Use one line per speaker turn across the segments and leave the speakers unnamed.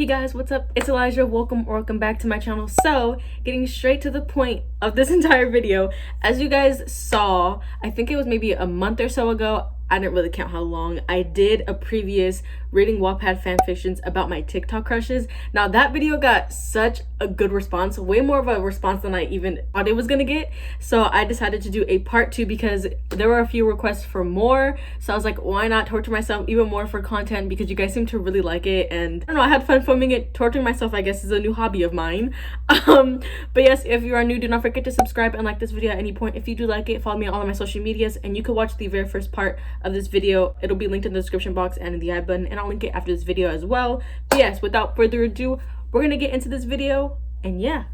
Hey guys, what's up? It's Elijah. Welcome back to my channel. So, getting straight to the point of this entire video, as you guys saw, I think it was maybe a month or so ago, I didn't really count how long, I did a previous reading Wattpad fanfictions about my TikTok crushes. Now that video got such a good response, way more of a response than I even thought it was gonna get. So I decided to do a part 2 because there were a few requests for more. So I was like, why not torture myself even more for content, because you guys seem to really like it, and I don't know, I had fun filming it. Torturing myself, I guess, is a new hobby of mine. But yes, if you are new, do not forget to subscribe and like this video at any point. If you do like it, follow me on all of my social medias, and you can watch the very first part of this video. It'll be linked in the description box and in the I button, and I'll link it after this video as well. But yes, without further ado, we're gonna get into this video, and yeah.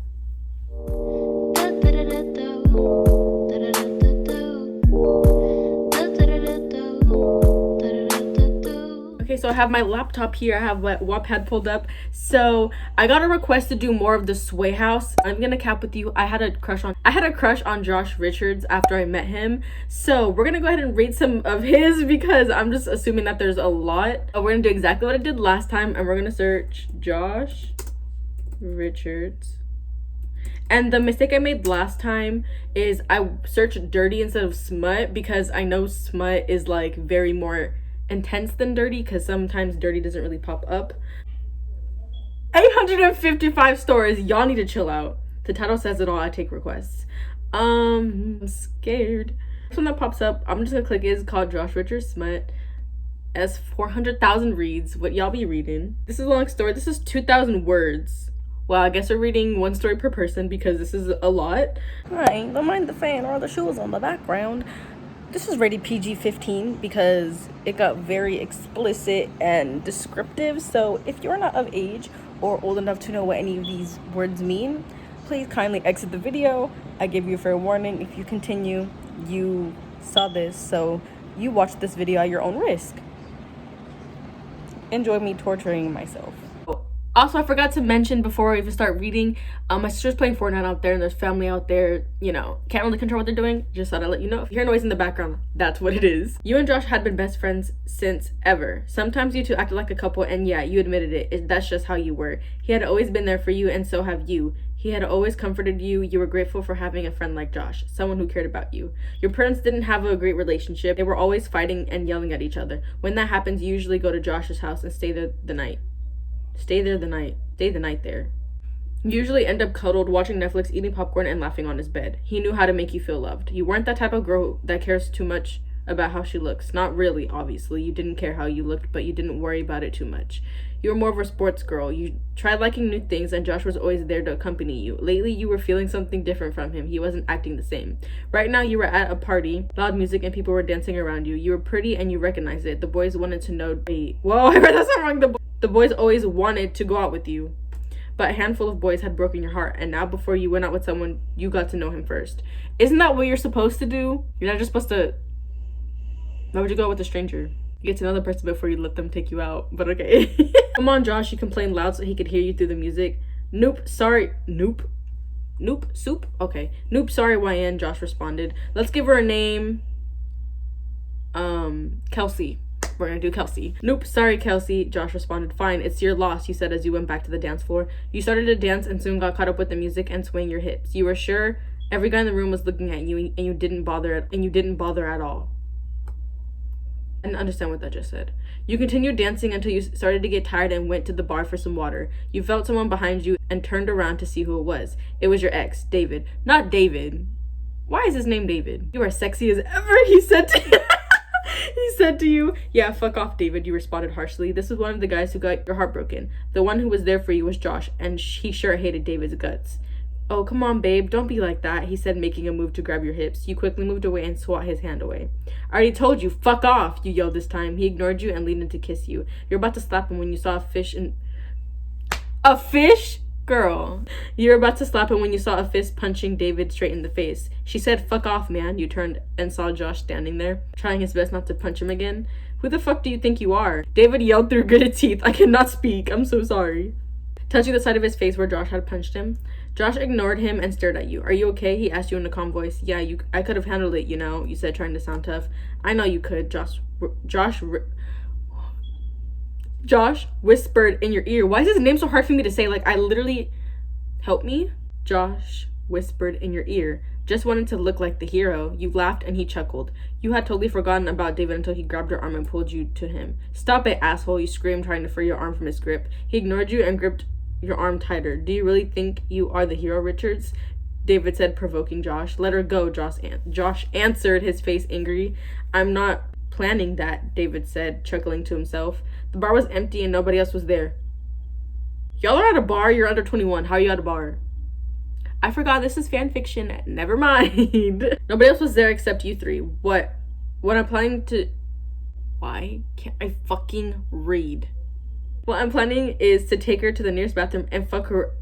Okay, so I have my laptop here, I have Wattpad pulled up. So I got a request to do more of the Sway House. I'm gonna cap with you, I had a crush on Josh Richards after I met him. So we're gonna go ahead and read some of his, because I'm just assuming that there's a lot. We're gonna do exactly what I did last time, and we're gonna search Josh Richards. And the mistake I made last time is I searched dirty instead of smut, because I know smut is like very more intense than dirty, because sometimes dirty doesn't really pop up. 855 stories. Y'all need to chill out. The title says it all. I take requests. I'm scared. This one that pops up, I'm just gonna click, is called Josh Richards Smut. As 400,000 reads. What y'all be reading? This is a long story. This is 2,000 words. Well, I guess we're reading one story per person, because this is a lot. Alright, don't mind the fan or the shoes on the background. This is rated PG-15 because it got very explicit and descriptive. So if you're not of age or old enough to know what any of these words mean, please kindly exit the video. I give you a fair warning. If you continue, you saw this, so you watch this video at your own risk. Enjoy me torturing myself. Also, I forgot to mention before I even start reading, my sister's playing Fortnite out there, and there's family out there, you know, can't really control what they're doing. Just thought I'd let you know. If you hear noise in the background, that's what it is. You and Josh had been best friends since ever. Sometimes you two acted like a couple, and yeah, you admitted it. That's just how you were. He had always been there for you, and so have you. He had always comforted you. You were grateful for having a friend like Josh, someone who cared about you. Your parents didn't have a great relationship. They were always fighting and yelling at each other. When that happens, you usually go to Josh's house and stay the night there. You usually end up cuddled, watching Netflix, eating popcorn, and laughing on his bed. He knew how to make you feel loved. You weren't that type of girl that cares too much about how she looks. Not really, obviously. You didn't care how you looked, but you didn't worry about it too much. You were more of a sports girl. You tried liking new things, and Josh was always there to accompany you. Lately, you were feeling something different from him. He wasn't acting the same. Right now, you were at a party, loud music, and people were dancing around you. You were pretty, and you recognized it. The boys wanted to know... Whoa, I read that wrong. The boys always wanted to go out with you. But a handful of boys had broken your heart, and now before you went out with someone, you got to know him first. Isn't that what you're supposed to do? You're not just supposed to... Why would you go out with a stranger? You get to know the person before you let them take you out, but okay. Come on, Josh, you complained loud so he could hear you through the music. Nope, sorry. Nope, soup? Okay. Nope, sorry, YN, Josh responded. Let's give her a name. Kelsey. We're gonna do Kelsey. Nope, sorry, Kelsey, Josh responded. Fine, it's your loss, you said as you went back to the dance floor. You started to dance and soon got caught up with the music and swaying your hips. You were sure every guy in the room was looking at you, and you didn't bother at all. I didn't understand what that just said. You continued dancing until you started to get tired and went to the bar for some water. You felt someone behind you and turned around to see who it was. It was your ex, David. Not David. Why is his name David? You are sexy as ever, he said to you. He said to you, yeah, fuck off, David, you responded harshly. This was one of the guys who got your heart broken. The one who was there for you was Josh, and he sure hated David's guts. Oh, come on, babe, don't be like that, he said, making a move to grab your hips. You quickly moved away and swat his hand away. I already told you, fuck off, you yelled this time. He ignored you and leaned in to kiss you. You're about to slap him when you saw a fish in... A fish? Girl. You were about to slap him when you saw a fist punching David straight in the face. She said, fuck off, man. You turned and saw Josh standing there, trying his best not to punch him again. Who the fuck do you think you are? David yelled through gritted teeth. I cannot speak. I'm so sorry. Touching the side of his face where Josh had punched him. Josh ignored him and stared at you. Are you okay? He asked you in a calm voice. Yeah, I could have handled it, you know, you said, trying to sound tough. I know you could, Josh. Josh whispered in your ear. Why is his name so hard for me to say? Like, I literally... Help me? Josh whispered in your ear. Just wanted to look like the hero. You laughed and he chuckled. You had totally forgotten about David until he grabbed your arm and pulled you to him. Stop it, asshole, you screamed, trying to free your arm from his grip. He ignored you and gripped your arm tighter. Do you really think you are the hero, Richards? David said, provoking Josh. Let her go, Josh answered, his face angry. I'm not planning that, David said, chuckling to himself. The bar was empty and nobody else was there. Y'all are at a bar? You're under 21. How are you at a bar? I forgot this is fan fiction. Never mind. Nobody else was there except you three. What I'm planning to... Why can't I fucking read? What I'm planning is to take her to the nearest bathroom and fuck her...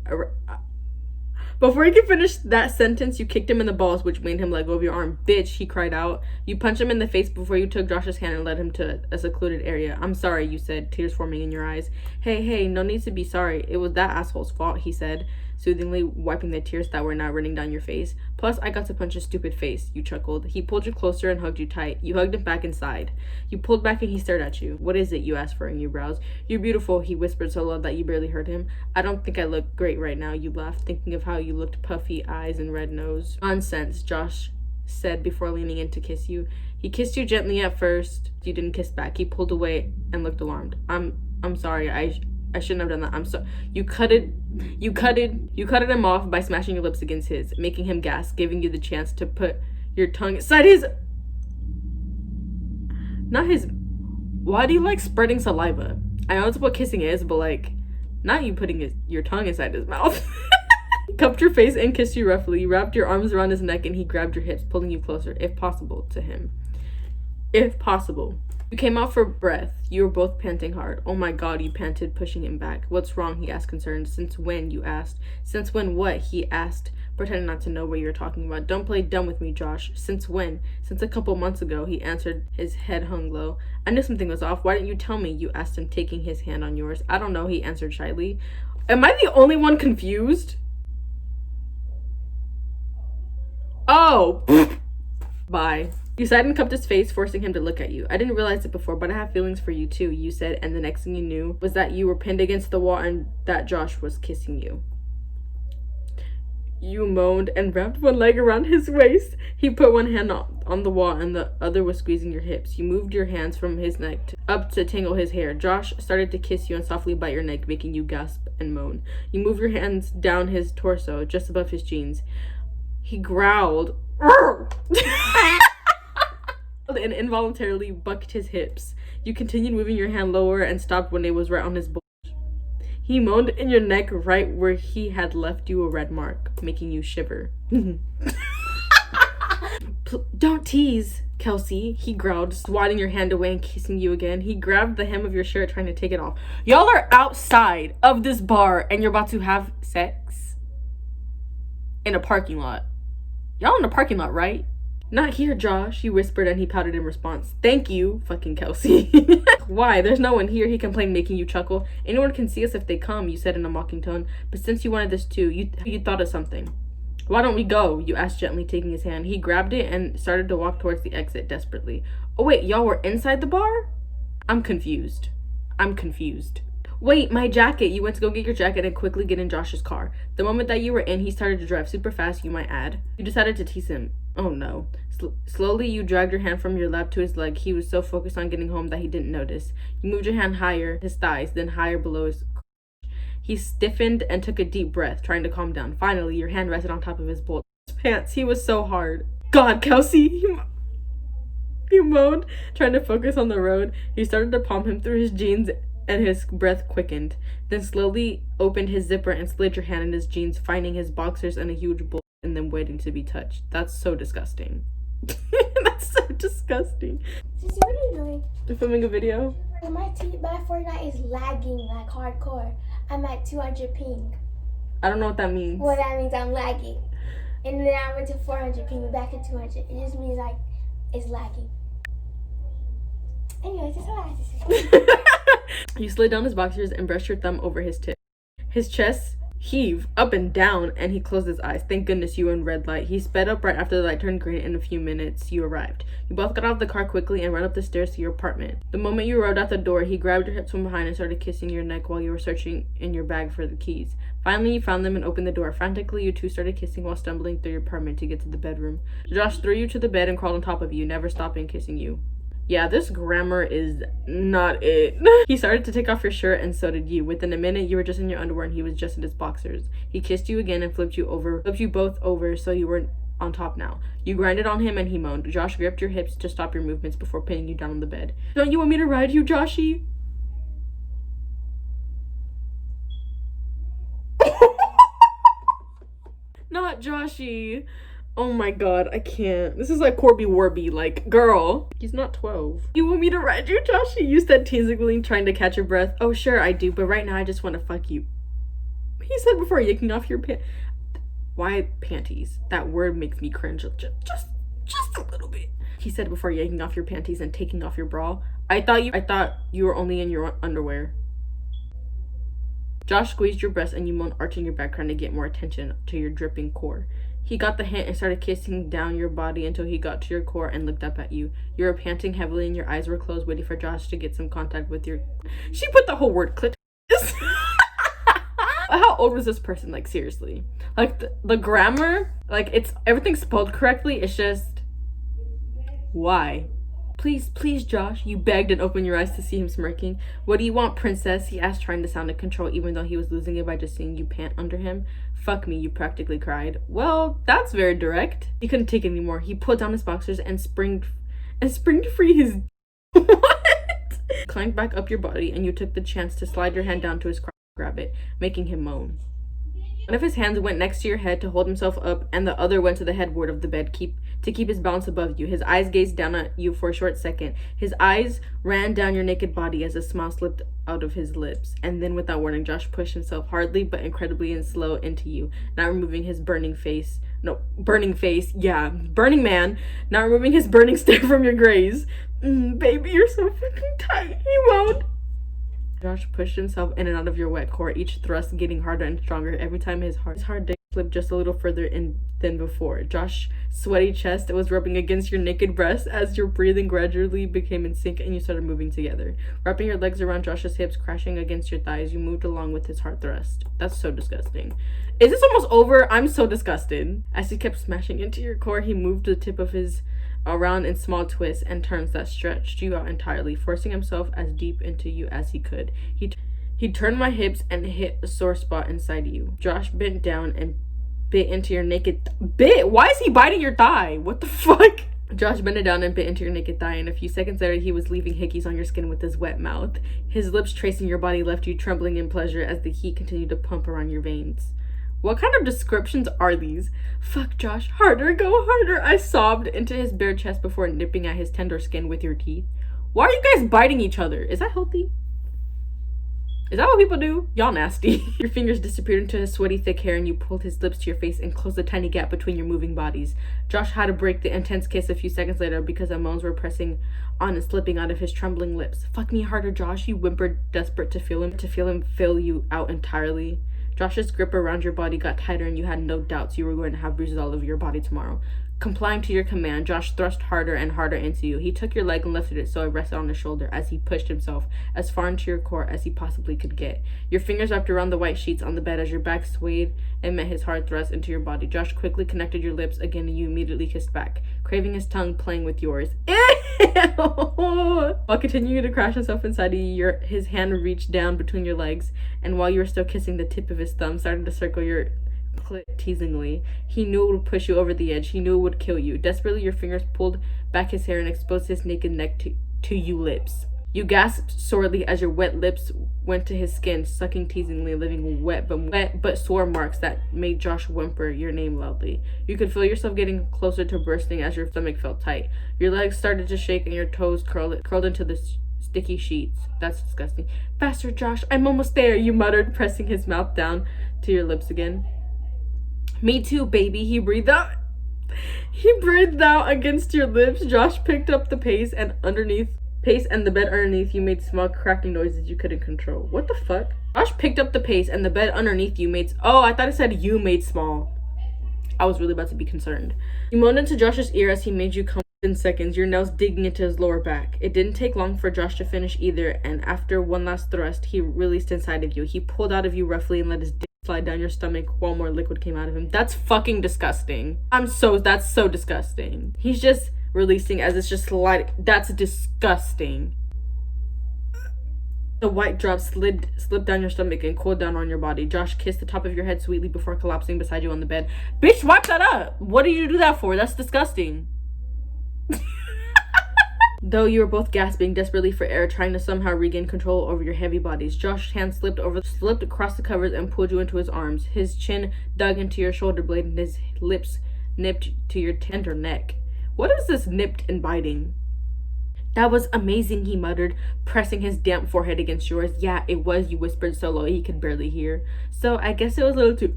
Before he could finish that sentence, you kicked him in the balls, which made him let go of your arm. Bitch, he cried out. You punched him in the face before you took Josh's hand and led him to a secluded area. I'm sorry, you said, tears forming in your eyes. Hey, no need to be sorry. It was that asshole's fault, he said, soothingly wiping the tears that were now running down your face. Plus, I got to punch his stupid face, you chuckled. He pulled you closer and hugged you tight. You hugged him back inside. You pulled back and he stared at you. What is it, you asked, furrowing your brows. You're beautiful, he whispered so low that you barely heard him. I don't think I look great right now, you laughed, thinking of how you looked, puffy eyes and red nose. Nonsense, Josh said before leaning in to kiss you. He kissed you gently at first. You didn't kiss back. He pulled away and looked alarmed. I'm sorry. I shouldn't have done that. I'm so... You cutted him off by smashing your lips against his, making him gasp, giving you the chance to put your tongue inside his... Not his... Why do you like spreading saliva? I know that's what kissing is, but like, not you putting your tongue inside his mouth. He cupped your face and kissed you roughly. You wrapped your arms around his neck and he grabbed your hips, pulling you closer, if possible, to him. If possible. You came out for breath. You were both panting hard. Oh my god, you panted, pushing him back. What's wrong? He asked, concerned. Since when? You asked. Since when what? He asked, pretending not to know what you were talking about. Don't play dumb with me, Josh. Since when? Since a couple months ago, he answered, his head hung low. I knew something was off. Why didn't you tell me? You asked him, taking his hand on yours. I don't know, he answered shyly. Am I the only one confused? Oh, bye. You sighed and cupped his face, forcing him to look at you. I didn't realize it before, but I have feelings for you too, you said, and the next thing you knew was that you were pinned against the wall and that Josh was kissing you. You moaned and wrapped one leg around his waist. He put one hand on the wall and the other was squeezing your hips. You moved your hands from his neck up to tangle his hair. Josh started to kiss you and softly bite your neck, making you gasp and moan. You moved your hands down his torso, just above his jeans. He growled and involuntarily bucked his hips. You continued moving your hand lower and stopped when it was right on his bulge. He moaned in your neck right where he had left you a red mark, making you shiver. Don't tease, Kelsey, he growled, swatting your hand away and kissing you again. He grabbed the hem of your shirt, trying to take it off. Y'all are outside of this bar and you're about to have sex in a parking lot. Y'all in the parking lot, right? Not here, Josh, he whispered, and he pouted in response. Thank you, fucking Kelsey. Why? There's no one here, he complained, making you chuckle. Anyone can see us if they come, you said in a mocking tone. But since you wanted this too, you thought of something. Why don't we go? You asked gently, taking his hand. He grabbed it and started to walk towards the exit desperately. Oh wait, y'all were inside the bar? I'm confused. Wait, my jacket. You went to go get your jacket and quickly get in Josh's car. The moment that you were in, he started to drive super fast, you might add. You decided to tease him. Oh no. Slowly, you dragged your hand from your lap to his leg. He was so focused on getting home that he didn't notice. You moved your hand higher, his thighs, then higher below his crotch. He stiffened and took a deep breath, trying to calm down. Finally, your hand rested on top of his bulged pants. He was so hard. God, Kelsey! He moaned, trying to focus on the road. You started to palm him through his jeans and his breath quickened. Then slowly opened his zipper and slid your hand in his jeans, finding his boxers and a huge bulge and then waiting to be touched. That's so disgusting. That's so disgusting.
Sissy, what are you doing?
You're filming a video?
My Fortnite is lagging like hardcore. I'm at 200 ping.
I don't know what that means.
Well, that means I'm lagging. And then I went to 400 ping, back to 200. It just means like it's lagging. Anyways, that's all I have to say.
You slid down his boxers and brushed your thumb over his tip. His chest heave up and down, and he closed his eyes. Thank goodness you were in red light. He sped up right after the light turned green. In a few minutes, you arrived. You both got out of the car quickly and ran up the stairs to your apartment. The moment you rode out the door, he grabbed your hips from behind and started kissing your neck while you were searching in your bag for the keys. Finally, you found them and opened the door. Frantically, you two started kissing while stumbling through your apartment to get to the bedroom. Josh threw you to the bed and crawled on top of you, never stopping kissing you. Yeah, this grammar is not it. He started to take off your shirt, and so did you. Within a minute, you were just in your underwear and he was just in his boxers. He kissed you again and flipped you both over so you were on top now. You grinded on him and he moaned. Josh gripped your hips to stop your movements before pinning you down on the bed. Don't you want me to ride you, Joshy? Not Joshy. Oh my god, I can't. This is like Corby Warby, like, girl. He's not 12. You want me to ride you, Joshy? You said teasingly, trying to catch your breath. Oh, sure, I do, but right now I just want to fuck you. He said before yanking off your pants. Why panties? That word makes me cringe just a little bit. He said before yanking off your panties and taking off your bra. I thought you were only in your underwear. Josh squeezed your breast and you moaned, arching your back, trying to get more attention to your dripping core. He got the hint and started kissing down your body until he got to your core and looked up at you. You were panting heavily and your eyes were closed, waiting for Josh to get some contact with your... She put the whole word clitoris. How old was this person? Like, seriously. Like, the grammar, like, it's... Everything's spelled correctly. It's just... Why? Please, Josh, you begged and opened your eyes to see him smirking. What do you want, princess? He asked, trying to sound in control, even though he was losing it by just seeing you pant under him. Fuck me, you practically cried. Well, that's very direct. He couldn't take it anymore. He pulled down his boxers and springed free his... What? Climbed back up your body, and you took the chance to slide your hand down to his crotch, grab it, making him moan. One of his hands went next to your head to hold himself up, and the other went to the headboard of the bed to keep his balance above you. His eyes gazed down at you for a short second. His eyes ran down your naked body as a smile slipped out of his lips. And then, without warning, Josh pushed himself hardly but incredibly and slow into you, not removing his burning man, not removing his burning stare from your gaze. Baby, you're so fucking tight, he moaned. Josh pushed himself in and out of your wet core, each thrust getting harder and stronger every time his hard dick slipped just a little further in than before. Josh's sweaty chest was rubbing against your naked breast as your breathing gradually became in sync and you started moving together. Wrapping your legs around Josh's hips, crashing against your thighs, you moved along with his hard thrust. That's so disgusting. Is this almost over? I'm so disgusted. As he kept smashing into your core, he moved the tip of his around in small twists and turns that stretched you out entirely, forcing himself as deep into you as he could. He turned my hips and hit a sore spot inside you. Josh bent down and bit into your naked Why is he biting your thigh? What the fuck? Josh bent down and bit into your naked thigh, and a few seconds later he was leaving hickeys on your skin with his wet mouth. His lips tracing your body left you trembling in pleasure as the heat continued to pump around your veins. What kind of descriptions are these? Fuck, Josh, harder, go harder, I sobbed into his bare chest before nipping at his tender skin with your teeth. Why are you guys biting each other? Is that healthy? Is that what people do? Y'all nasty. Your fingers disappeared into his sweaty, thick hair and you pulled his lips to your face and closed the tiny gap between your moving bodies. Josh had to break the intense kiss a few seconds later because the moans were pressing on and slipping out of his trembling lips. Fuck me harder, Josh, you whimpered, desperate to feel him fill you out entirely. Josh's grip around your body got tighter and you had no doubts you were going to have bruises all over your body tomorrow. Complying to your command, Josh thrust harder and harder into you. He took your leg and lifted it so it rested on his shoulder as he pushed himself as far into your core as he possibly could get. Your fingers wrapped around the white sheets on the bed as your back swayed and met his hard thrust into your body. Josh quickly connected your lips again and you immediately kissed back, craving his tongue playing with yours. While continuing to crash himself inside of you, his hand reached down between your legs, and while you were still kissing, the tip of his thumb started to circle your clit teasingly. He knew it would push you over the edge. He knew it would kill you. Desperately, your fingers pulled back his hair and exposed his naked neck to you lips. You gasped sorely as your wet lips went to his skin, sucking teasingly, leaving wet but sore marks that made Josh whimper your name loudly. You could feel yourself getting closer to bursting as your stomach felt tight. Your legs started to shake and your toes curled into the sticky sheets. That's disgusting. Faster, Josh, I'm almost there, you muttered, pressing his mouth down to your lips again. Me too, baby, he breathed out. He breathed out against your lips. Josh picked up the pace and the bed underneath you made small cracking noises you couldn't control. What the fuck? Josh picked up the pace and the bed underneath you made... Oh, I thought it said you made small. I was really about to be concerned. You moaned into Josh's ear as he made you come in seconds, your nails digging into his lower back. It didn't take long for Josh to finish either, and after one last thrust, he released inside of you. He pulled out of you roughly and let his dick slide down your stomach while more liquid came out of him. That's fucking disgusting. That's so disgusting. He's just releasing as it's just sliding. That's disgusting. The white drop slipped down your stomach and cooled down on your body. Josh kissed the top of your head sweetly before collapsing beside you on the bed. Bitch, wipe that up! What did you do that for? That's disgusting. Though you were both gasping desperately for air, trying to somehow regain control over your heavy bodies, Josh's hand slipped across the covers and pulled you into his arms. His chin dug into your shoulder blade and his lips nipped to your tender neck. What is this nipped and biting? That was amazing, he muttered, pressing his damp forehead against yours. Yeah, it was, you whispered so low he could barely hear. So I guess it was a little too...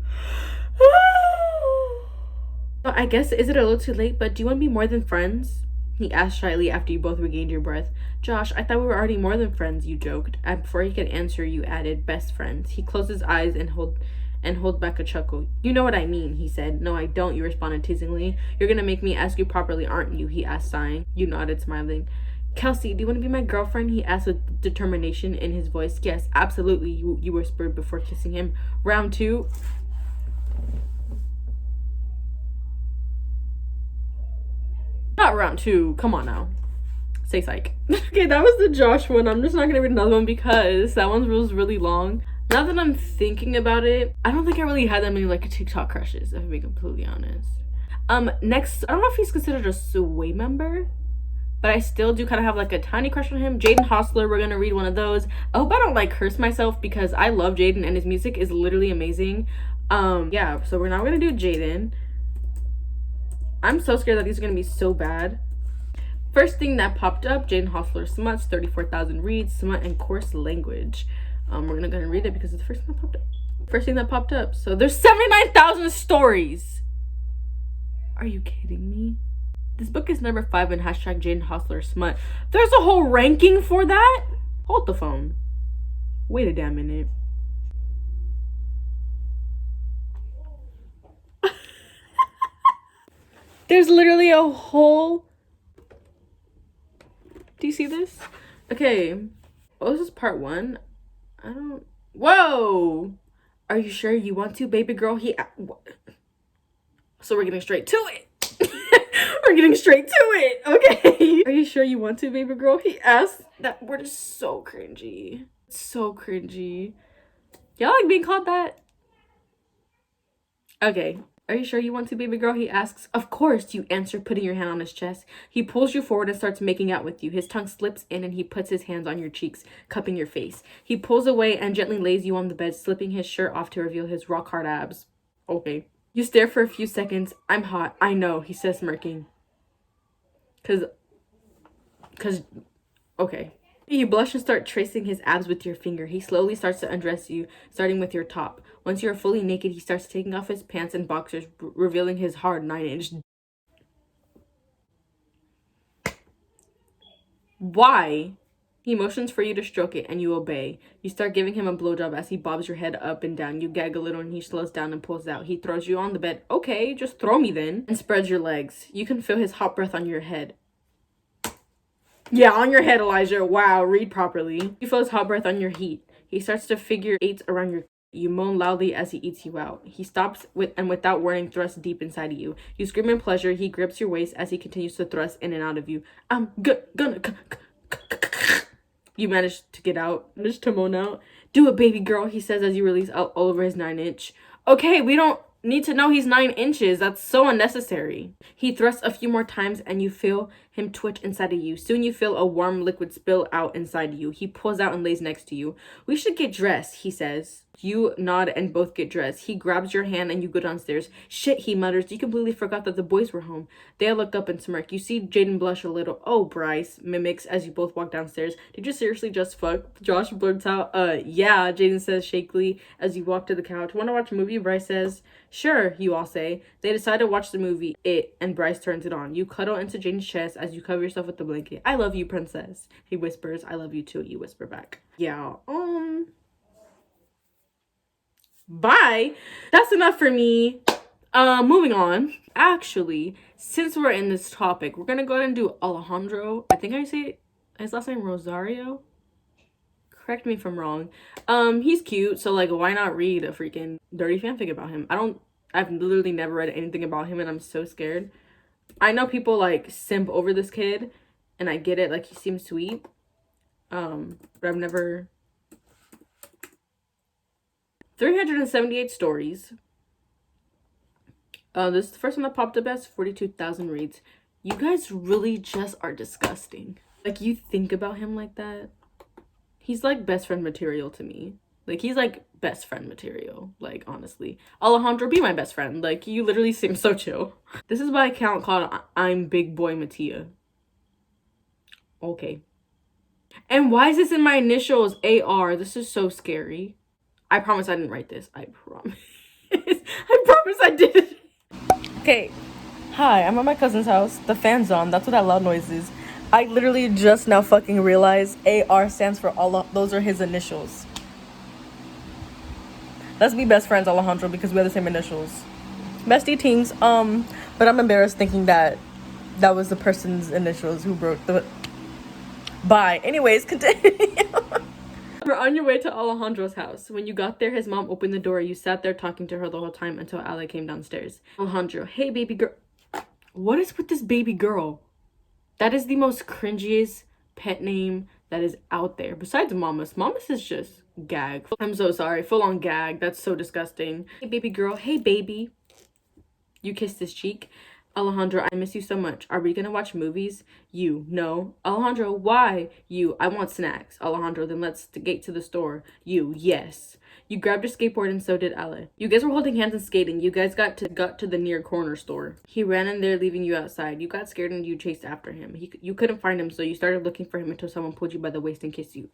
I guess, is it a little too late, but do you want to be more than friends? He asked shyly after you both regained your breath. Josh, I thought we were already more than friends, you joked. And before he could answer, you added, best friends. He closed his eyes and held back a chuckle. You know what I mean, he said. No, I don't, you responded teasingly. You're gonna make me ask you properly, aren't you? He asked, sighing. You nodded, smiling. Kelsey, do you want to be my girlfriend? He asked with determination in his voice. Yes, absolutely, you whispered before kissing him. Round 2. Not round 2. Come on now. Say psych. Okay, that was the Josh one. I'm just not gonna read another one because that one was really long. Now that I'm thinking about it, I don't think I really had that many like TikTok crushes, if I'm being completely honest. Next, I don't know if he's considered a Sway member, but I still do kind of have like a tiny crush on him. JADENHOSSLER, we're gonna read one of those. I hope I don't like curse myself because I love Jaden and his music is literally amazing. Yeah, so we're now gonna do Jaden. I'm so scared that these are gonna be so bad. First thing that popped up, JADENHOSSLER smuts, 34,000 reads, smut and coarse language. We're gonna go and read it because it's the first thing that popped up. First thing that popped up. So there's 79,000 stories. Are you kidding me? This book is number 5 in hashtag JADENHOSSLER smut. There's a whole ranking for that? Hold the phone. Wait a damn minute. There's literally a whole... Do you see this? Okay. Oh, this is part 1. I don't... Whoa! Are you sure you want to, baby girl? So we're getting straight to it. We're getting straight to it. Okay. Are you sure you want to, baby girl? He asked. That word is so cringy. So cringy. Y'all like being called that? Okay. Are you sure you want to, baby girl? He asks. Of course, you answer, putting your hand on his chest. He pulls you forward and starts making out with you. His tongue slips in and he puts his hands on your cheeks, cupping your face. He pulls away and gently lays you on the bed, slipping his shirt off to reveal his rock-hard abs. Okay. You stare for a few seconds. I'm hot. I know, he says, smirking. Okay. You blush and start tracing his abs with your finger. He slowly starts to undress you, starting with your top. Once you are fully naked, he starts taking off his pants and boxers, revealing his hard 9-inch. Why? He motions for you to stroke it, and you obey. You start giving him a blowjob as he bobs your head up and down. You gag a little, and he slows down and pulls out. He throws you on the bed. Okay, just throw me then. And spreads your legs. You can feel his hot breath on your head. Yeah, on your head, Elijah. Wow, read properly. You feel his hot breath on your heat. He starts to figure 8s around your... You moan loudly as he eats you out. He stops and without warning thrusts deep inside of you. You scream in pleasure. He grips your waist as he continues to thrust in and out of you. I'm gonna... You manage to get out. Manage to moan out. Do it, baby girl, he says as you release all over his 9-inch. Okay, we don't need to know he's 9 inches. That's so unnecessary. He thrusts a few more times and you feel him twitch inside of you. Soon you feel a warm liquid spill out inside you. He pulls out and lays next to you. We should get dressed, he says. You nod and both get dressed. He grabs your hand and you go downstairs. Shit, he mutters. You completely forgot that the boys were home. They look up and smirk. You see Jaden blush a little. Oh, Bryce, mimics as you both walk downstairs. Did you seriously just fuck? Josh blurts out, yeah, Jaden says shakily as you walk to the couch. Want to watch a movie? Bryce says. Sure, you all say. They decide to watch the movie, It, and Bryce turns it on. You cuddle into Jaden's chest as you cover yourself with the blanket. I love you, princess. He whispers. I love you too, you whisper back. Yeah, Bye. That's enough for me. Moving on. Actually, since we're in this topic, we're gonna go ahead and do Alejandro. I think I say his last name Rosario. Correct me if I'm wrong. He's cute, so like why not read a freaking dirty fanfic about him? I've literally never read anything about him and I'm so scared. I know people like simp over this kid and I get it, like he seems sweet. But I've never 378 stories. This is the first one that popped up as 42,000 reads. You guys really just are disgusting. Like, you think about him like that? He's like best friend material to me. Like, he's like best friend material. Like, honestly. Alejandro, be my best friend. Like, you literally seem so chill. This is my account called I'm Big Boy Mattia. Okay. And why is this in my initials? AR. This is so scary. I promise I didn't write this. I promise. I promise I didn't. Okay, hi, I'm at my cousin's house. The fan's on. That's what that loud noise is. I literally just now fucking realized AR stands for those are his initials. Let's be best friends, Alejandro, because we have the same initials. Bestie teams. But I'm embarrassed thinking that was the person's initials who wrote the. Bye. Anyways, continue. We're on your way to Alejandro's house. When you got there, his mom opened the door. You sat there talking to her the whole time until Ale came downstairs. Alejandro, hey baby girl. What is with this baby girl? That is the most cringiest pet name that is out there. Besides Mamas. Mamas is just gag. I'm so sorry. Full on gag. That's so disgusting. Hey baby girl. Hey baby. You kissed his cheek. Alejandro, I miss you so much. Are we gonna watch movies? You, no. Alejandro, why? You, I want snacks. Alejandro, then let's skate to the store. You, yes. You grabbed your skateboard and so did Ale. You guys were holding hands and skating. You guys got to the near corner store. He ran in there, leaving you outside. You got scared and you chased after him. You couldn't find him, so you started looking for him until someone pulled you by the waist and kissed you.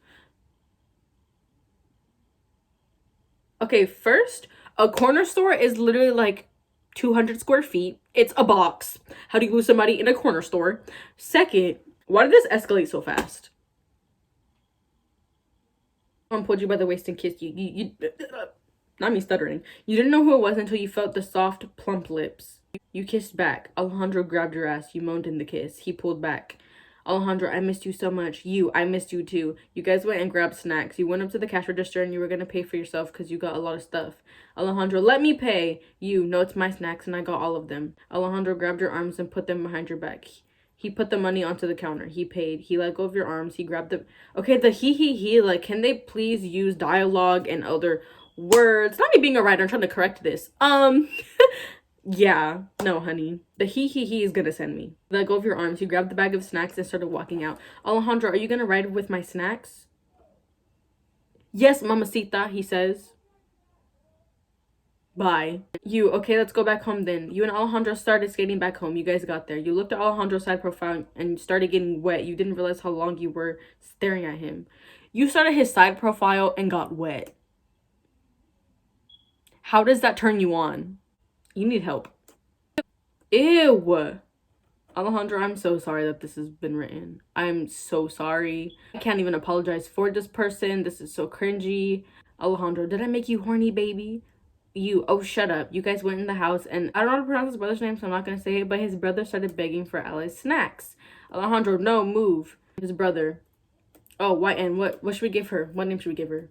Okay, first, a corner store is literally like 200 square feet. It's a box. How do you lose somebody in a corner store? Second, why did this escalate so fast? Someone pulled you by the waist and kissed you. Not me stuttering. You didn't know who it was until you felt the soft, plump lips. You kissed back. Alejandro grabbed your ass. You moaned in the kiss. He pulled back. Alejandro, I missed you so much. You, I missed you too. You guys went and grabbed snacks. You went up to the cash register and you were gonna pay for yourself because you got a lot of stuff. Alejandro, let me pay. You, no, it's my snacks and I got all of them. Alejandro grabbed your arms and put them behind your back. He put the money onto the counter. He paid. He let go of your arms. He grabbed the... Okay, the he, like, can they please use dialogue and other words? Not me being a writer. I'm trying to correct this. Yeah, no, honey. The he is gonna send me. Let go of your arms. He grabbed the bag of snacks and started walking out. Alejandro, are you gonna ride with my snacks? Yes, mamacita, he says. Bye. You, okay, let's go back home then. You and Alejandro started skating back home. You guys got there. You looked at Alejandro's side profile and started getting wet. You didn't realize how long you were staring at him. You started his side profile and got wet. How does that turn you on? You need help. Ew. Alejandro, I'm so sorry that this has been written. I'm so sorry. I can't even apologize for this person. This is so cringy. Alejandro, did I make you horny, baby? You, oh, shut up. You guys went in the house and I don't know how to pronounce his brother's name, so I'm not going to say it, but his brother started begging for Ale's snacks. Alejandro, no, move. His brother. Oh, why? And what should we give her? What name should we give her?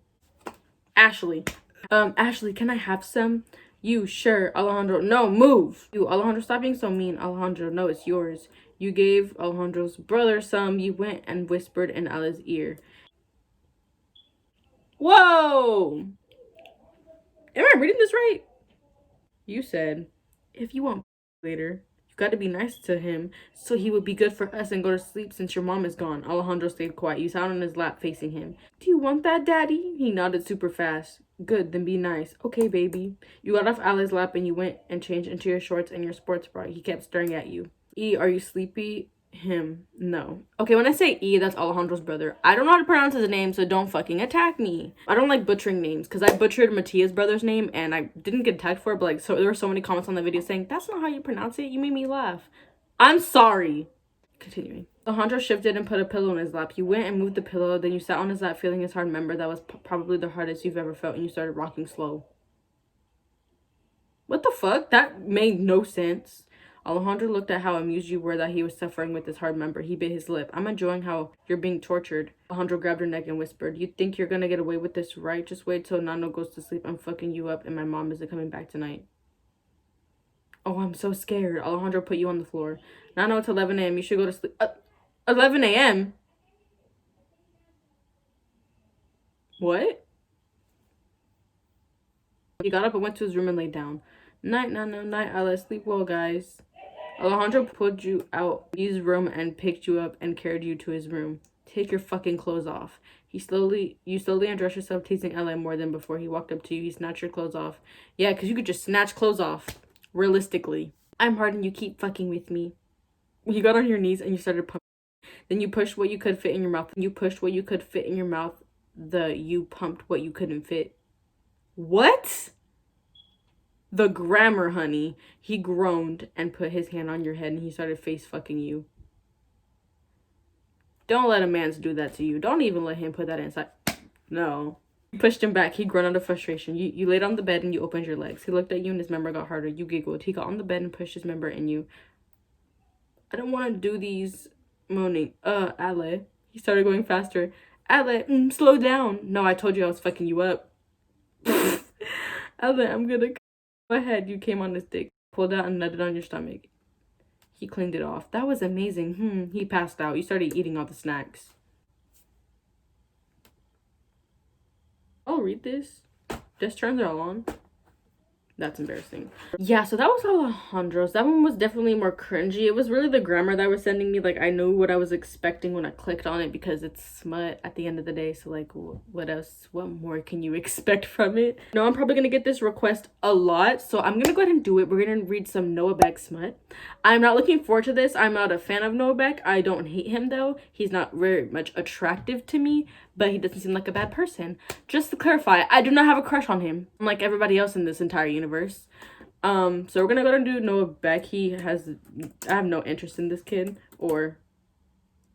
Ashley. Ashley, can I have some? You, sure. Alejandro, no, move. You, Alejandro, stop being so mean. Alejandro, no, it's yours. You gave Alejandro's brother some. You went and whispered in Ala's ear. Whoa! Am I reading this right? You said, if you want later, you got to be nice to him so he would be good for us and go to sleep since your mom is gone. Alejandro stayed quiet. You sat on his lap facing him. Do you want that, daddy? He nodded super fast. Good, then be nice. Okay, baby. You got off Ali's lap and you went and changed into your shorts and your sports bra. He kept staring at you. E, are you sleepy? Him. No. Okay, when I say E, that's Alejandro's brother. I don't know how to pronounce his name, so don't fucking attack me. I don't like butchering names because I butchered Mattia's brother's name and I didn't get attacked for it, but like, so there were so many comments on the video saying, that's not how you pronounce it. You made me laugh. I'm sorry. Continuing. Alejandro shifted and put a pillow in his lap. You went and moved the pillow, then you sat on his lap feeling his hard member that was probably the hardest you've ever felt, and you started rocking slow. fuck? That made no sense. Alejandro looked at how amused you were that he was suffering with this hard member. He bit his lip. I'm enjoying how you're being tortured. Alejandro grabbed her neck and whispered, you think you're gonna get away with this, right? Just wait till Nano goes to sleep. I'm fucking you up and my mom isn't coming back tonight. Oh, I'm so scared. Alejandro put you on the floor. Nano, it's 11 a.m. You should go to sleep. 11 a.m.? What? He got up and went to his room and laid down. Night, Nano, night, Ale. Sleep well, guys. Alejandro pulled you out of his room and picked you up and carried you to his room. Take your fucking clothes off. You slowly undressed yourself, teasing LA more than before. He walked up to you. He snatched your clothes off. Yeah, because you could just snatch clothes off. Realistically. I'm hard and you keep fucking with me. You got on your knees and you started pumping. Then you pushed what you could fit in your mouth. You pushed what you could fit in your mouth. You pumped what you couldn't fit. What? The grammar, honey. He groaned and put his hand on your head and he started face fucking you. Don't let a man do that to you. Don't even let him put that inside. No. You pushed him back. He groaned out of frustration. You laid on the bed and you opened your legs. He looked at you and his member got harder. You giggled. He got on the bed and pushed his member in you. I don't want to do these, moaning. Ale. He started going faster. Ale, slow down. No, I told you I was fucking you up. Ale, I'm gonna... Go ahead. You came on his dick. Pulled out and nutted on your stomach. He cleaned it off. That was amazing. He passed out. You started eating all the snacks. I'll read this. Just turns are all on. That's embarrassing. Yeah, so that was Alejandro's. That one was definitely more cringy. It was really the grammar that was sending me. Like, I knew what I was expecting when I clicked on it because it's smut at the end of the day. So, like, what else? What more can you expect from it? No, I'm probably going to get this request a lot. So, I'm going to go ahead and do it. We're going to read some Noah Beck smut. I'm not looking forward to this. I'm not a fan of Noah Beck. I don't hate him, though. He's not very much attractive to me. But he doesn't seem like a bad person. Just to clarify, I do not have a crush on him. Unlike everybody else in this entire universe. So we're gonna go and do Noah Beck. I have no interest in this kid. Or,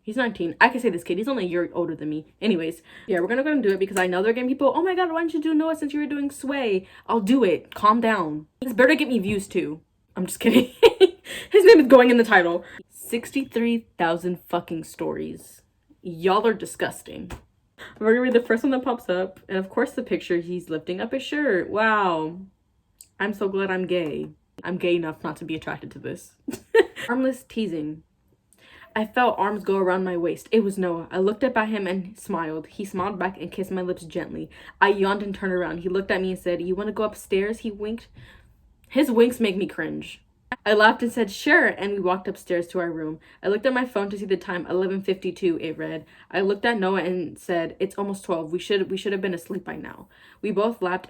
he's 19. I can say this kid. He's only a year older than me. Anyways, yeah, we're gonna go and do it because I know they're getting people, oh my god, why didn't you do Noah since you were doing Sway? I'll do it. Calm down. It's better to get me views too. I'm just kidding. His name is going in the title. 63,000 fucking stories. Y'all are disgusting. We're gonna read the first one that pops up. And of course the picture, he's lifting up his shirt. Wow. I'm so glad I'm gay. I'm gay enough not to be attracted to this. Armless teasing. I felt arms go around my waist. It was Noah. I looked up at him and smiled. He smiled back and kissed my lips gently. I yawned and turned around. He looked at me and said, you want to go upstairs? He winked. His winks make me cringe. I laughed and said, sure, and we walked upstairs to our room. I looked at my phone to see the time, 11:52, it read. I looked at Noah and said, it's almost 12. We should have been asleep by now. We both laughed.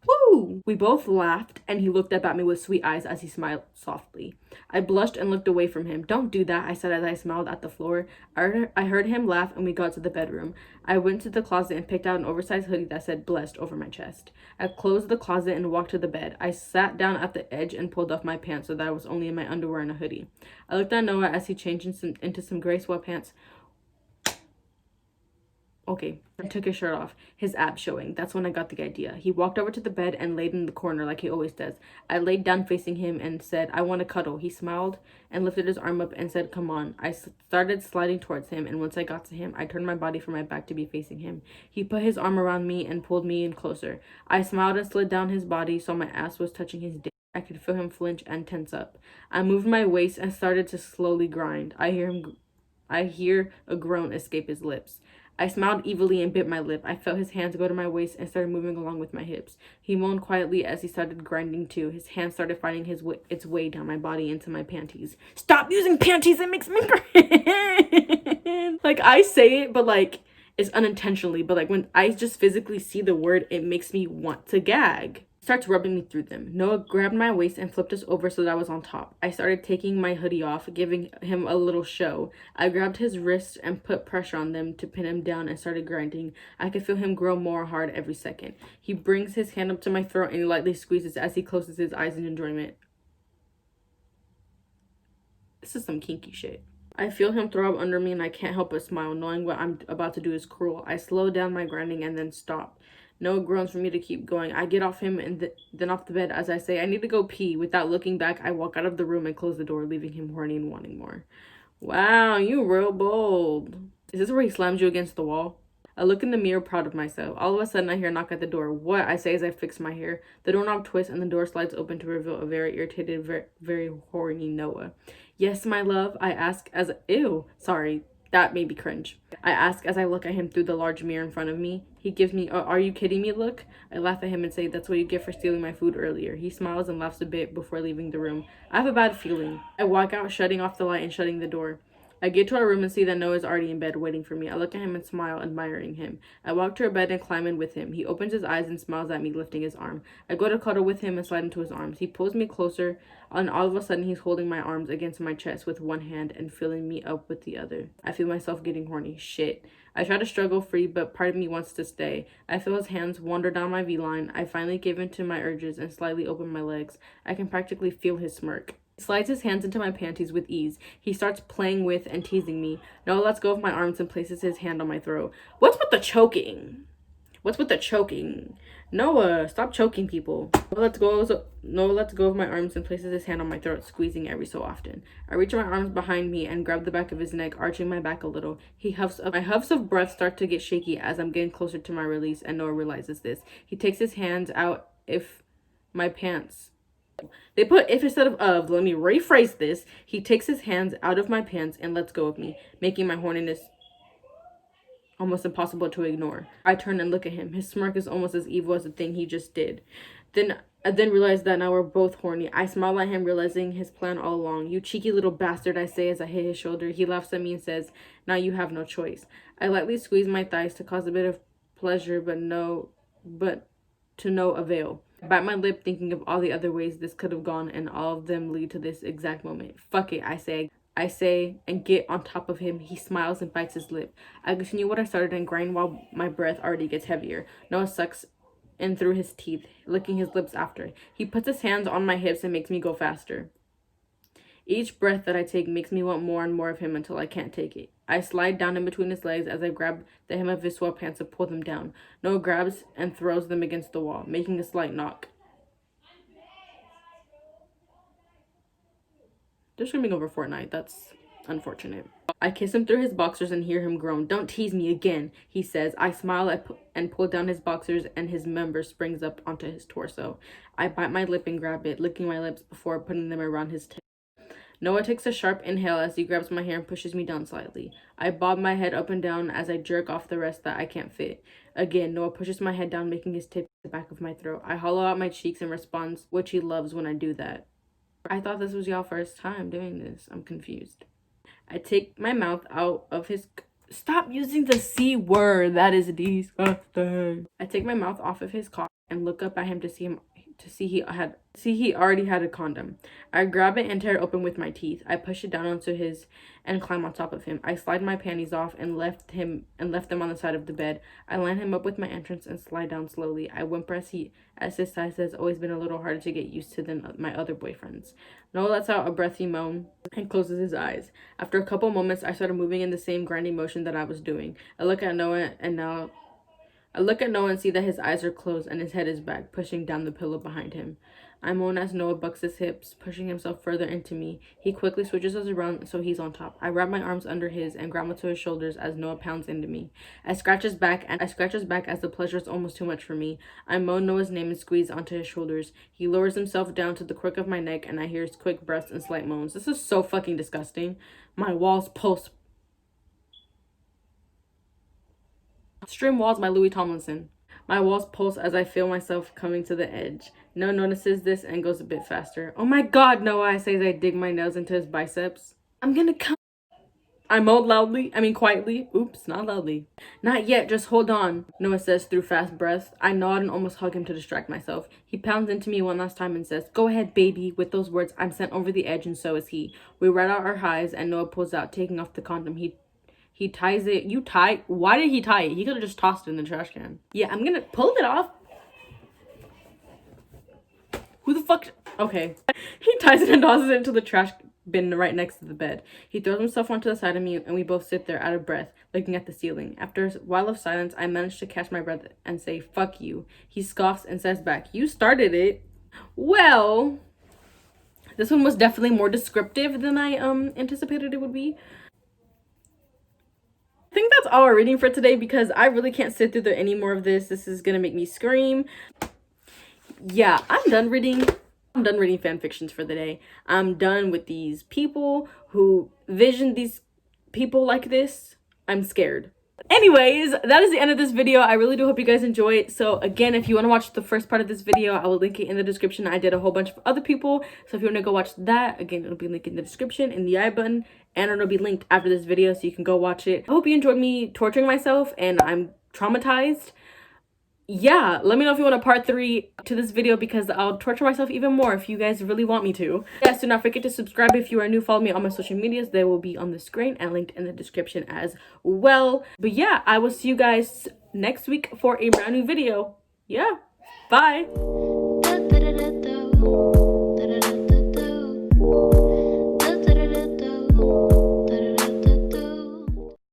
Woo! We both laughed, and he looked up at me with sweet eyes as he smiled softly. I blushed and looked away from him. Don't do that, I said as I smiled at the floor. I heard him laugh, and we got to the bedroom. I went to the closet and picked out an oversized hoodie that said blessed over my chest. I closed the closet and walked to the bed. I sat down at the edge and pulled off my pants so that I was only in my underwear and a hoodie. I looked at Noah as he changed into some gray sweatpants. Okay, and took his shirt off, his abs showing. That's when I got the idea. He walked over to the bed and laid in the corner like he always does. I laid down facing him and said, I want to cuddle. He smiled and lifted his arm up and said, come on. I started sliding towards him, and once I got to him, I turned my body from my back to be facing him. He put his arm around me and pulled me in closer. I smiled and slid down his body so my ass was touching his dick. I could feel him flinch and tense up. I moved my waist and started to slowly grind. I hear a groan escape his lips. I smiled evilly and bit my lip. I felt his hands go to my waist and started moving along with my hips. He moaned quietly as he started grinding too. His hands started finding its way down my body into my panties. Stop using panties! It makes me cringe! Like, I say it, but like, it's unintentionally. But like, when I just physically see the word, it makes me want to gag. Starts rubbing me through them. Noah grabbed my waist and flipped us over so that I was on top. I started taking my hoodie off, giving him a little show. I grabbed his wrists and put pressure on them to pin him down and started grinding. I could feel him grow more hard every second. He brings his hand up to my throat and he lightly squeezes as he closes his eyes in enjoyment. This is some kinky shit. I feel him throb under me and I can't help but smile, knowing what I'm about to do is cruel. I slow down my grinding and then stop. Noah groans for me to keep going. I get off him and then off the bed as I say, I need to go pee. Without looking back, I walk out of the room and close the door, leaving him horny and wanting more. Wow, you real bold. Is this where he slams you against the wall? I look in the mirror, proud of myself. All of a sudden, I hear a knock at the door. What? I say as I fix my hair. The doorknob twists and the door slides open to reveal a very irritated, very horny Noah. Yes, my love, I ask as... Ew, sorry. That made me cringe. I ask as I look at him through the large mirror in front of me. He gives me a "are you kidding me" look. I laugh at him and say, that's what you get for stealing my food earlier. He smiles and laughs a bit before leaving the room. I have a bad feeling. I walk out, shutting off the light and shutting the door. I get to our room and see that Noah's already in bed waiting for me. I look at him and smile, admiring him. I walk to our bed and climb in with him. He opens his eyes and smiles at me, lifting his arm. I go to cuddle with him and slide into his arms. He pulls me closer, and all of a sudden he's holding my arms against my chest with one hand and filling me up with the other. I feel myself getting horny. Shit. I try to struggle free, but part of me wants to stay. I feel his hands wander down my V-line. I finally give in to my urges and slightly open my legs. I can practically feel his smirk. He slides his hands into my panties with ease. He starts playing with and teasing me. Noah lets go of my arms and places his hand on my throat. What's with the choking? What's with the choking? Noah, stop choking people. Noah lets go of my arms and places his hand on my throat, squeezing every so often. I reach my arms behind me and grab the back of his neck, arching my back a little. He huffs up. My huffs of breath start to get shaky as I'm getting closer to my release, and Noah realizes this. He takes his hands out if my pants... They put if instead of. Let me rephrase this. He takes his hands out of my pants and lets go of me, making my horniness almost impossible to ignore. I turn and look at him. His smirk is almost as evil as the thing he just did. I then realize that now we're both horny. I smile at him, realizing his plan all along. You cheeky little bastard, I say as I hit his shoulder. He laughs at me and says, now you have no choice. I lightly squeeze my thighs to cause a bit of pleasure, but to no avail. I bite my lip, thinking of all the other ways this could have gone, and all of them lead to this exact moment. Fuck it, I say, and get on top of him. He smiles and bites his lip. I continue what I started and grind while my breath already gets heavier. Noah sucks in through his teeth, licking his lips after. He puts his hands on my hips and makes me go faster. Each breath that I take makes me want more and more of him until I can't take it. I slide down in between his legs as I grab the hem of his sweatpants to pull them down. Noah grabs and throws them against the wall, making a slight knock. They're screaming over Fortnite. That's unfortunate. I kiss him through his boxers and hear him groan. Don't tease me again, he says. I smile and pull down his boxers, and his member springs up onto his torso. I bite my lip and grab it, licking my lips before putting them around his tip. Noah takes a sharp inhale as he grabs my hair and pushes me down slightly. I bob my head up and down as I jerk off the rest that I can't fit. Again, Noah pushes my head down, making his tip the back of my throat. I hollow out my cheeks and responds, which he loves when I do that. I thought this was y'all first time doing this. I'm confused. I take my mouth out of his... Stop using the C word. That is disgusting. I take my mouth off of his cock and look up at him to see he already had a condom. I grab it and tear it open with my teeth. I push it down onto his and climb on top of him. I slide my panties off and left them on the side of the bed. I line him up with my entrance and slide down slowly. I whimper as his size has always been a little harder to get used to than my other boyfriends. Noah lets out a breathy moan and closes his eyes. After a couple moments, I started moving in the same grinding motion that I was doing. I look at Noah and see that his eyes are closed and his head is back, pushing down the pillow behind him. I moan as Noah bucks his hips, pushing himself further into me. He quickly switches us around so he's on top. I wrap my arms under his and grab onto his shoulders as Noah pounds into me. I scratch his back as the pleasure is almost too much for me. I moan Noah's name and squeeze onto his shoulders. He lowers himself down to the crook of my neck, and I hear his quick breaths and slight moans. This is so fucking disgusting. My walls pulse. Stream Walls by Louis Tomlinson. My walls pulse as I feel myself coming to the edge. Noah notices this and goes a bit faster. Oh my god, Noah, I say as I dig my nails into his biceps. I'm gonna come. I moan quietly. Oops, not loudly. Not yet, just hold on, Noah says through fast breaths. I nod and almost hug him to distract myself. He pounds into me one last time and says, go ahead, baby. With those words, I'm sent over the edge and so is he. We ride out our highs and Noah pulls out, taking off the condom. He ties it. Why did he tie it? He could have just tossed it in the trash can. Yeah, I'm gonna pull it off. Who the fuck? Okay. He ties it and tosses it into the trash been right next to the bed. He throws himself onto the side of me, and we both sit there out of breath, looking at the ceiling. After a while of silence, I manage to catch my breath and say, "Fuck you." He scoffs and says back, "You started it." Well, this one was definitely more descriptive than I anticipated it would be. I think that's all our reading for today because I really can't sit through any more of this. This is gonna make me scream. Yeah, I'm done reading fan fictions for the day. I'm done with these people who vision these people like this. I'm scared. Anyways, that is the end of this video. I really do hope you guys enjoy it. So again, if you want to watch the first part of this video, I will link it in the description. I did a whole bunch of other people, so if you want to go watch that, again, it'll be linked in the description, in the I button, and it'll be linked after this video, so you can go watch it. I hope you enjoyed me torturing myself, and I'm traumatized. Yeah, let me know if you want a part 3 to this video because I'll torture myself even more if you guys really want me to. Yes, do not forget to subscribe if you are new. Follow me on my social medias. They will be on the screen and linked in the description as well. But yeah, I will see you guys next week for a brand new video. Yeah, bye.